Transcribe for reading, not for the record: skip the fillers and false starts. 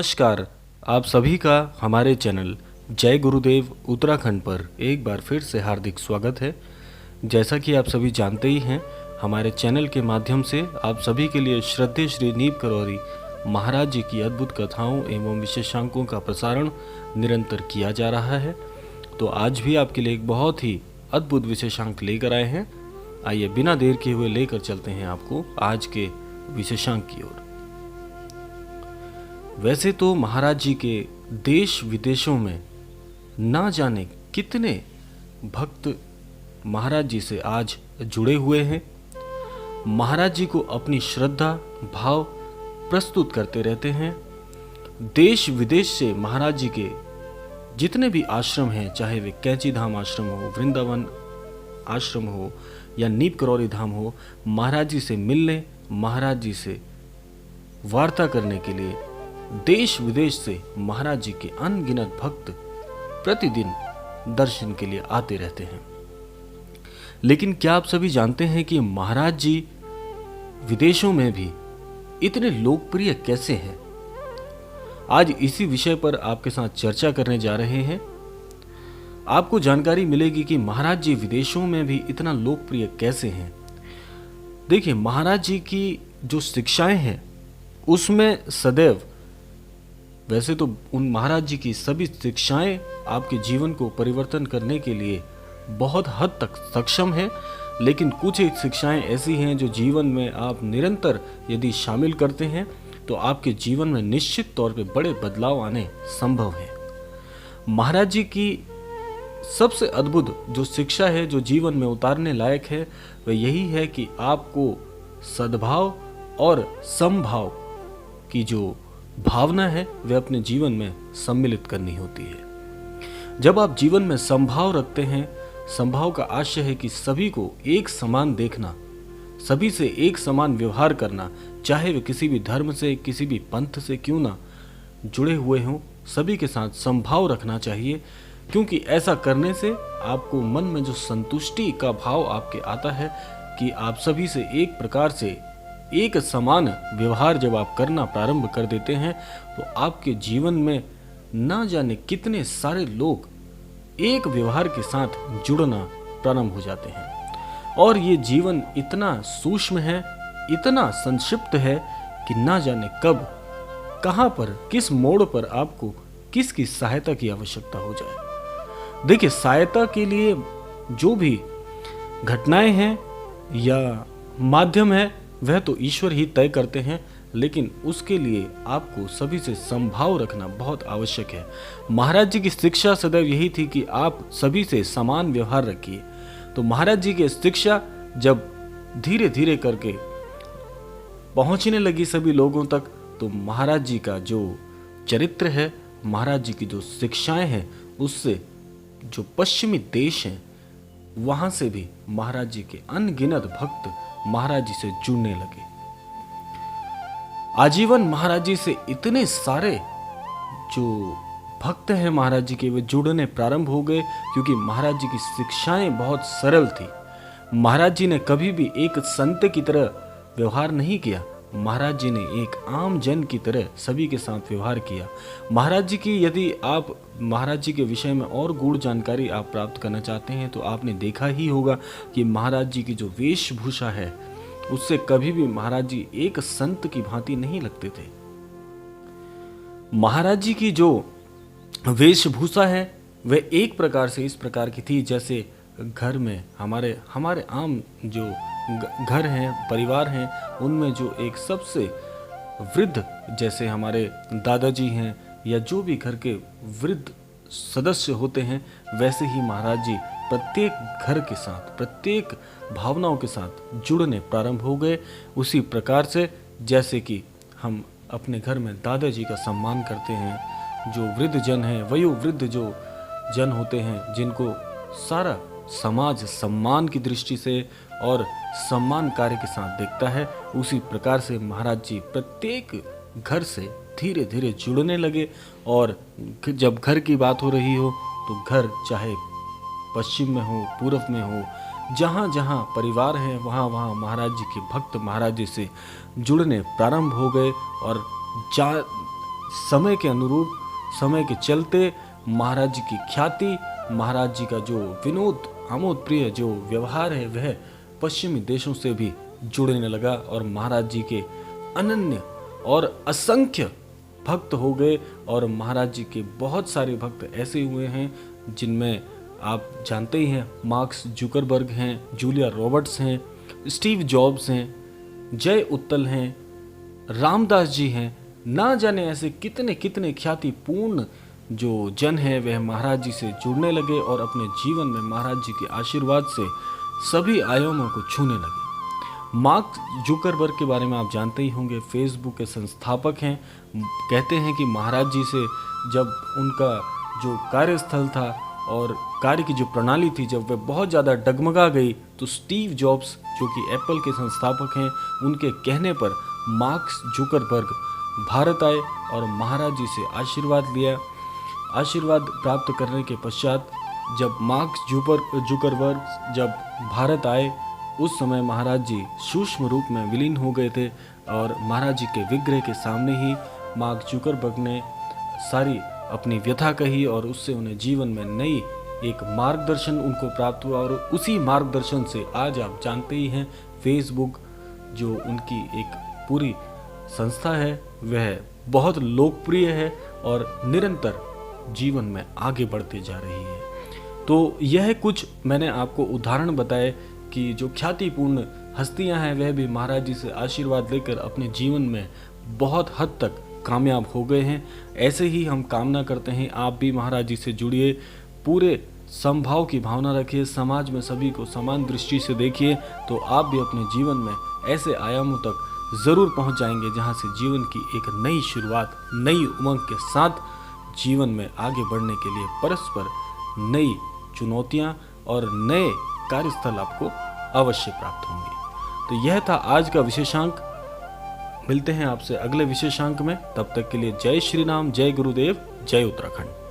नमस्कार। आप सभी का हमारे चैनल जय गुरुदेव उत्तराखंड पर एक बार फिर से हार्दिक स्वागत है। जैसा कि आप सभी जानते ही हैं, हमारे चैनल के माध्यम से आप सभी के लिए श्रद्धेय श्री नीप करौरी महाराज जी की अद्भुत कथाओं एवं विशेषांकों का प्रसारण निरंतर किया जा रहा है। तो आज भी आपके लिए एक बहुत ही अद्भुत विशेषांक लेकर आए हैं। आइए बिना देर किए हुए लेकर चलते हैं आपको आज के विशेषांक की ओर। वैसे तो महाराज जी के देश विदेशों में ना जाने कितने भक्त महाराज जी से आज जुड़े हुए हैं। महाराज जी को अपनी श्रद्धा भाव प्रस्तुत करते रहते हैं। देश विदेश से महाराज जी के जितने भी आश्रम हैं, चाहे वे कैंची धाम आश्रम हो, वृंदावन आश्रम हो या नीप करौरी धाम हो, महाराज जी से मिलने, महाराज जी से वार्ता करने के लिए देश विदेश से महाराज जी के अनगिनत भक्त प्रतिदिन दर्शन के लिए आते रहते हैं। लेकिन क्या आप सभी जानते हैं कि महाराज जी विदेशों में भी इतने लोकप्रिय कैसे हैं? आज इसी विषय पर आपके साथ चर्चा करने जा रहे हैं। आपको जानकारी मिलेगी कि महाराज जी विदेशों में भी इतना लोकप्रिय कैसे हैं। देखिए, महाराज जी की जो शिक्षाएं हैं उसमें सदैव, वैसे तो उन महाराज जी की सभी शिक्षाएं आपके जीवन को परिवर्तन करने के लिए बहुत हद तक सक्षम है, लेकिन कुछ एक शिक्षाएं ऐसी हैं जो जीवन में आप निरंतर यदि शामिल करते हैं तो आपके जीवन में निश्चित तौर पे बड़े बदलाव आने संभव है। महाराज जी की सबसे अद्भुत जो शिक्षा है, जो जीवन में उतारने लायक है, वह यही है कि आपको सद्भाव और समभाव की जो भावना है वह अपने जीवन में सम्मिलित करनी होती है। जब आप जीवन में समभाव रखते हैं, समभाव का आशय है कि सभी को एक समान देखना, सभी से एक समान व्यवहार करना, चाहे वे किसी भी धर्म से, किसी भी पंथ से क्यों ना जुड़े हुए हों, सभी के साथ समभाव रखना चाहिए। क्योंकि ऐसा करने से आपको मन में जो संतुष्टि का भाव आपके आता है कि आप सभी से एक प्रकार से एक समान व्यवहार जब आप करना प्रारंभ कर देते हैं तो आपके जीवन में ना जाने कितने सारे लोग एक व्यवहार के साथ जुड़ना प्रारंभ हो जाते हैं। और ये जीवन इतना सूक्ष्म है, इतना संक्षिप्त है कि ना जाने कब, कहां पर, किस मोड़ पर आपको किसकी सहायता की आवश्यकता हो जाए। देखिए, सहायता के लिए जो भी घटनाएं हैं या माध्यम है वह तो ईश्वर ही तय करते हैं, लेकिन उसके लिए आपको सभी से समभाव रखना बहुत आवश्यक है। महाराज जी की शिक्षा सदैव यही थी कि आप सभी से समान व्यवहार रखिए। तो महाराज जी की शिक्षा जब धीरे धीरे करके पहुंचने लगी सभी लोगों तक, तो महाराज जी का जो चरित्र है, महाराज जी की जो शिक्षाएं हैं, उससे जो पश्चिमी देश हैं वहां से भी महाराज जी के अनगिनत भक्त महाराज जी से जुड़ने लगे। आजीवन महाराज जी से इतने सारे जो भक्त हैं महाराज जी के, वे जुड़ने प्रारंभ हो गए, क्योंकि महाराज जी की शिक्षाएं बहुत सरल थी। महाराज जी ने कभी भी एक संत की तरह व्यवहार नहीं किया। महाराज जी ने एक आम जन की तरह सभी के साथ व्यवहार किया। महाराज जी की यदि आप महाराज जी के विषय में और गूढ़ जानकारी आप प्राप्त करना चाहते हैं तो आपने देखा ही होगा कि महाराज जी की जो वेशभूषा है उससे कभी भी महाराज जी एक संत की भांति नहीं लगते थे। महाराज जी की जो वेशभूषा है वह एक प्रकार से इस प्रकार की थी जैसे घर में हमारे आम जो घर हैं, परिवार हैं, उनमें जो एक सबसे वृद्ध, जैसे हमारे दादाजी हैं या जो भी घर के वृद्ध सदस्य होते हैं, वैसे ही महाराज जी प्रत्येक घर के साथ, प्रत्येक भावनाओं के साथ जुड़ने प्रारंभ हो गए। उसी प्रकार से जैसे कि हम अपने घर में दादाजी का सम्मान करते हैं, जो वृद्ध जन हैं, वयोवृद्ध जो जन होते हैं, जिनको सारा समाज सम्मान की दृष्टि से और सम्मान कार्य के साथ देखता है, उसी प्रकार से महाराज जी प्रत्येक घर से धीरे धीरे जुड़ने लगे। और जब घर की बात हो रही हो तो घर चाहे पश्चिम में हो, पूर्व में हो, जहाँ जहाँ परिवार है वहाँ वहाँ महाराज जी के भक्त महाराज जी से जुड़ने प्रारंभ हो गए। और समय के अनुरूप, समय के चलते महाराज जी की ख्याति, महाराज जी का जो विनोद आमोद प्रिय जो व्यवहार है वह पश्चिमी देशों से भी जुड़ने लगा और महाराज जी के अनन्य और असंख्य भक्त हो गए। और महाराज जी के बहुत सारे भक्त ऐसे हुए हैं जिनमें आप जानते ही हैं, मार्क्स जुकरबर्ग हैं, जूलिया रॉबर्ट्स हैं, स्टीव जॉब्स हैं, जय उत्तल हैं, रामदास जी हैं, ना जाने ऐसे कितने कितने ख्यातिपूर्ण जो जन है वह महाराज जी से जुड़ने लगे और अपने जीवन में महाराज जी के आशीर्वाद से सभी आयामों को छूने लगे। मार्क जुकरबर्ग के बारे में आप जानते ही होंगे, फेसबुक के संस्थापक हैं। कहते हैं कि महाराज जी से जब उनका जो कार्यस्थल था और कार्य की जो प्रणाली थी जब वह बहुत ज़्यादा डगमगा गई तो स्टीव जॉब्स जो कि एप्पल के संस्थापक हैं, उनके कहने पर मार्क्स जुकरबर्ग भारत आए और महाराज जी से आशीर्वाद लिया। आशीर्वाद प्राप्त करने के पश्चात जब मार्क्स जुकरबर्ग जब भारत आए उस समय महाराज जी सूक्ष्म रूप में विलीन हो गए थे और महाराज जी के विग्रह के सामने ही मार्क जुकरबर्ग ने सारी अपनी व्यथा कही और उससे उन्हें जीवन में नई एक मार्गदर्शन उनको प्राप्त हुआ। और उसी मार्गदर्शन से आज आप जानते ही हैं, फेसबुक जो उनकी एक पूरी संस्था है वह बहुत लोकप्रिय है और निरंतर जीवन में आगे बढ़ते जा रही है। तो यह कुछ मैंने आपको उदाहरण बताए कि जो ख्यातिपूर्ण हस्तियां हैं वह भी महाराज जी से आशीर्वाद लेकर अपने जीवन में बहुत हद तक कामयाब हो गए हैं। ऐसे ही हम कामना करते हैं आप भी महाराज जी से जुड़िए, पूरे समभाव की भावना रखिए, समाज में सभी को समान दृष्टि से देखिए, तो आप भी अपने जीवन में ऐसे आयामों तक ज़रूर पहुंच जाएंगे जहां से जीवन की एक नई शुरुआत, नई उमंग के साथ जीवन में आगे बढ़ने के लिए परस्पर नई चुनौतियां और नए कार्यस्थल आपको अवश्य प्राप्त होंगे। तो यह था आज का विशेषांक। मिलते हैं आपसे अगले विशेषांक में, तब तक के लिए जय श्री राम, जय गुरुदेव, जय उत्तराखंड।